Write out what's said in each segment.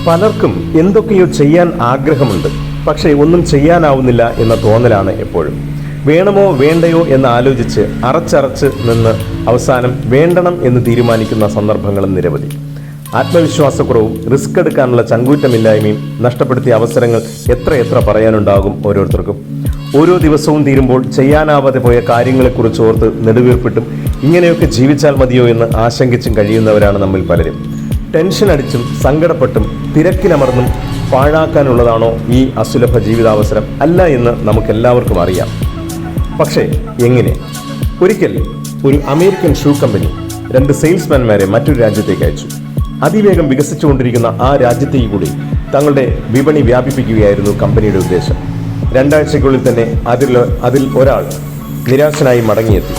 പലർക്കും എന്തൊക്കെയോ ചെയ്യാൻ ആഗ്രഹമുണ്ട്, പക്ഷേ ഒന്നും ചെയ്യാനാവുന്നില്ല എന്ന തോന്നലാണ് എപ്പോഴും. വേണമോ വേണ്ടയോ എന്ന് ആലോചിച്ച് അറച്ചറച്ച് നിന്ന് അവസാനം വേണ്ടണം എന്ന് തീരുമാനിക്കുന്ന സന്ദർഭങ്ങളും നിരവധി. ആത്മവിശ്വാസക്കുറവും റിസ്ക് എടുക്കാനുള്ള ചങ്കൂറ്റമില്ലായ്മയും നഷ്ടപ്പെടുത്തിയ അവസരങ്ങൾ എത്ര പറയാനുണ്ടാകും ഓരോരുത്തർക്കും. ഓരോ ദിവസവും തീരുമ്പോൾ ചെയ്യാനാവാതെ പോയ കാര്യങ്ങളെക്കുറിച്ച് ഓർത്ത് നെടുവീർപ്പിട്ടും ഇങ്ങനെയൊക്കെ ജീവിച്ചാൽ മതിയോ എന്ന് ആശങ്കിച്ചും കഴിയുന്നവരാണ് നമ്മിൽ പലരും. ടെൻഷൻ അടിച്ചും സങ്കടപ്പെട്ടും തിരക്കിലമർന്നും പാഴാക്കാനുള്ളതാണോ ഈ അസുലഭ ജീവിതാവസരം? അല്ല എന്ന് നമുക്കെല്ലാവർക്കും അറിയാം. പക്ഷേ എങ്ങനെ? ഒരിക്കൽ ഒരു അമേരിക്കൻ ഷൂ കമ്പനി 2 സെയിൽസ്മാൻമാരെ മറ്റൊരു രാജ്യത്തേക്ക് അയച്ചു. അതിവേഗം വികസിച്ചുകൊണ്ടിരിക്കുന്ന ആ രാജ്യത്തേക്ക് കൂടി തങ്ങളുടെ വിപണി വ്യാപിപ്പിക്കുകയായിരുന്നു കമ്പനിയുടെ ഉദ്ദേശം. 2 ആഴ്ചയ്ക്കുള്ളിൽ തന്നെ അതിൽ ഒരാൾ നിരാശനായി മടങ്ങിയെത്തി.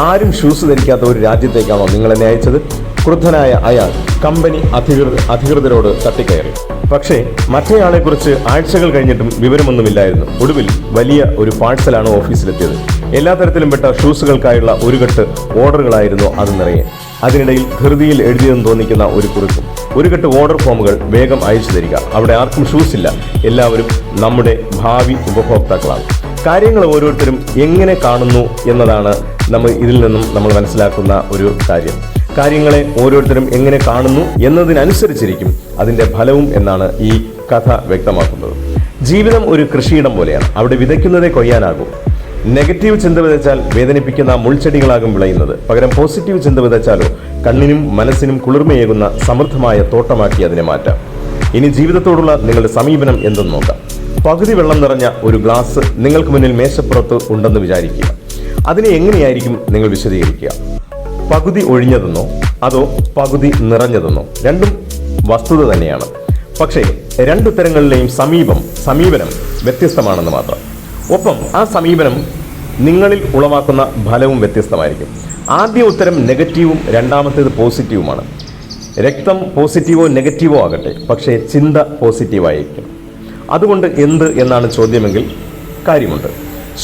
ആരും ഷൂസ് ധരിക്കാത്ത ഒരു രാജ്യത്തേക്കാണോ നിങ്ങളെന്നെ അയച്ചത്? ക്രുദ്ധനായ അയാൾ കമ്പനി അധികൃതരോട് തട്ടിക്കയറി. പക്ഷേ മറ്റേയാളെക്കുറിച്ച് ആഴ്ചകൾ കഴിഞ്ഞിട്ടും വിവരമൊന്നുമില്ലായിരുന്നു. ഒടുവിൽ വലിയ ഒരു പാഴ്സലാണ് ഓഫീസിലെത്തിയത്. എല്ലാ തരത്തിലും പെട്ട ഷൂസുകൾക്കായുള്ള ഒരു കെട്ട് ഓർഡറുകളായിരുന്നു അത് നിറയെ. അതിനിടയിൽ ധൃതിയിൽ എഴുതിയെന്ന് തോന്നിക്കുന്ന ഒരു കുറിപ്പും. ഒരു കെട്ട് ഓർഡർ ഫോമുകൾ വേഗം അയച്ചു തരിക. അവിടെ ആർക്കും ഷൂസ് ഇല്ല, എല്ലാവരും നമ്മുടെ ഭാവി ഉപഭോക്താക്കളാണ്. കാര്യങ്ങൾ ഓരോരുത്തരും എങ്ങനെ കാണുന്നു എന്നതാണ് ഇതിൽ നിന്നും നമ്മൾ മനസ്സിലാക്കുന്ന ഒരു കാര്യം. കാര്യങ്ങളെ ഓരോരുത്തരും എങ്ങനെ കാണുന്നു എന്നതിനനുസരിച്ചിരിക്കും അതിൻ്റെ ഫലവും എന്നാണ് ഈ കഥ വ്യക്തമാക്കുന്നത്. ജീവിതം ഒരു കൃഷിയിടം പോലെയാണ്. അവിടെ വിതയ്ക്കുന്നതേ കൊയ്യാനാകും. നെഗറ്റീവ് ചിന്ത വിതച്ചാൽ വേദനിപ്പിക്കുന്ന മുൾച്ചെടികളാകും വിളയുന്നത്. പകരം പോസിറ്റീവ് ചിന്ത വിതച്ചാലോ കണ്ണിനും മനസ്സിനും കുളിർമയേകുന്ന സമൃദ്ധമായ തോട്ടമാക്കി അതിനെ മാറ്റാം. ഇനി ജീവിതത്തോടുള്ള നിങ്ങളുടെ സമീപനം എന്തെന്ന് നോക്കാം. പകുതി വെള്ളം നിറഞ്ഞ ഒരു ഗ്ലാസ് നിങ്ങൾക്ക് മുന്നിൽ മേശപ്പുറത്ത് ഉണ്ടെന്ന് വിചാരിക്കുക. അതിനെ എങ്ങനെയായിരിക്കും നിങ്ങൾ വിശദീകരിക്കുക? പകുതി ഒഴിഞ്ഞതെന്നോ അതോ പകുതി നിറഞ്ഞതെന്നോ? രണ്ടും വസ്തുത തന്നെയാണ്. പക്ഷേ രണ്ടുത്തരങ്ങളിലെയും സമീപനം വ്യത്യസ്തമാണെന്ന് മാത്രം. ഒപ്പം ആ സമീപനം നിങ്ങളിൽ ഉളവാക്കുന്ന ഫലവും വ്യത്യസ്തമായിരിക്കും. ആദ്യ ഉത്തരം നെഗറ്റീവും രണ്ടാമത്തേത് പോസിറ്റീവുമാണ്. രക്തം പോസിറ്റീവോ നെഗറ്റീവോ ആകട്ടെ, പക്ഷേ ചിന്ത പോസിറ്റീവായിരിക്കും. അതുകൊണ്ട് എന്ത് എന്നാണ് ചോദ്യമെങ്കിൽ കാര്യമുണ്ട്.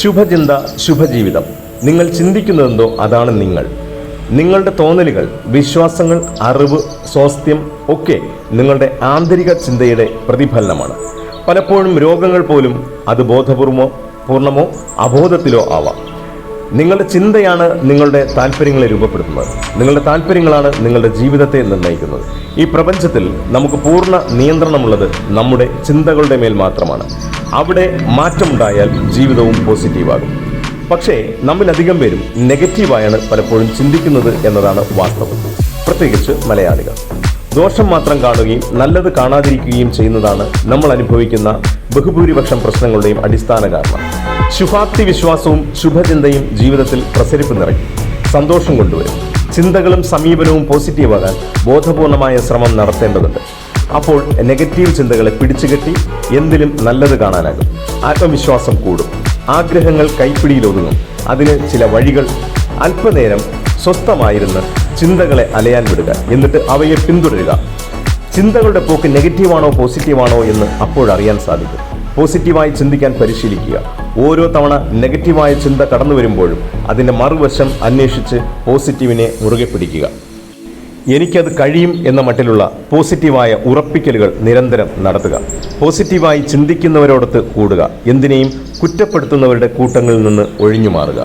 ശുഭചിന്ത, ശുഭജീവിതം. നിങ്ങൾ ചിന്തിക്കുന്നതെന്തോ അതാണ് നിങ്ങൾ. നിങ്ങളുടെ തോന്നലുകൾ, വിശ്വാസങ്ങൾ, അറിവ്, സ്വാസ്ഥ്യം ഒക്കെ നിങ്ങളുടെ ആന്തരിക ചിന്തയുടെ പ്രതിഫലനമാണ്. പലപ്പോഴും രോഗങ്ങൾ പോലും അത് ബോധപൂർവമോ അബോധത്തിലോ ആവാം. നിങ്ങളുടെ ചിന്തയാണ് നിങ്ങളുടെ താല്പര്യങ്ങളെ രൂപപ്പെടുത്തുന്നത്. നിങ്ങളുടെ താല്പര്യങ്ങളാണ് നിങ്ങളുടെ ജീവിതത്തെ നിർണ്ണയിക്കുന്നത്. ഈ പ്രപഞ്ചത്തിൽ നമുക്ക് പൂർണ്ണ നിയന്ത്രണമുള്ളത് നമ്മുടെ ചിന്തകളുടെ മേൽ മാത്രമാണ്. അവിടെ മാറ്റമുണ്ടായാൽ ജീവിതവും പോസിറ്റീവാകും. പക്ഷേ നമ്മിലധികം പേരും നെഗറ്റീവായാണ് പലപ്പോഴും ചിന്തിക്കുന്നത് എന്നതാണ് വാസ്തവം. പ്രത്യേകിച്ച് മലയാളികൾ. ദോഷം മാത്രം കാണുകയും നല്ലത് കാണാതിരിക്കുകയും ചെയ്യുന്നതാണ് നമ്മൾ അനുഭവിക്കുന്ന ബഹുഭൂരിപക്ഷം പ്രശ്നങ്ങളുടെയും അടിസ്ഥാന കാരണം. ശുഭാപ്തി വിശ്വാസവും ശുഭചിന്തയും ജീവിതത്തിൽ പ്രസരിപ്പ് നിറയ്ക്കും, സന്തോഷം കൊണ്ടുവരും. ചിന്തകളും സമീപനവും പോസിറ്റീവാകാൻ ബോധപൂർണമായ ശ്രമം നടത്തേണ്ടതുണ്ട്. അപ്പോൾ നെഗറ്റീവ് ചിന്തകളെ പിടിച്ചുകെട്ടി എന്തിലും നല്ലത് കാണാനാകും. ആത്മവിശ്വാസം കൂടും. ആഗ്രഹങ്ങൾ കൈപ്പിടിയിലൊതുങ്ങും. അതിന് ചില വഴികൾ: അല്പനേരം സ്വസ്ഥമായിരുന്ന് ചിന്തകളെ അലയാൻ വിടുക, എന്നിട്ട് അവയെ പിന്തുടരുക. ചിന്തകളുടെ പോക്ക് നെഗറ്റീവാണോ പോസിറ്റീവാണോ എന്ന് അപ്പോഴറിയാൻ സാധിക്കും. പോസിറ്റീവായി ചിന്തിക്കാൻ പരിശീലിക്കുക. ഓരോ തവണ നെഗറ്റീവായ ചിന്ത കടന്നു വരുമ്പോഴും അതിൻ്റെ മറുവശം അന്വേഷിച്ച് പോസിറ്റീവിനെ മുറുകെ പിടിക്കുക. എനിക്കത് കഴിയും എന്ന മട്ടിലുള്ള പോസിറ്റീവായ ഉറപ്പിക്കലുകൾ നിരന്തരം നടത്തുക. പോസിറ്റീവായി ചിന്തിക്കുന്നവരോടൊത്ത് കൂടുക. എന്തിനേയും കുറ്റപ്പെടുത്തുന്നവരുടെ കൂട്ടങ്ങളിൽ നിന്ന് ഒഴിഞ്ഞു മാറുക.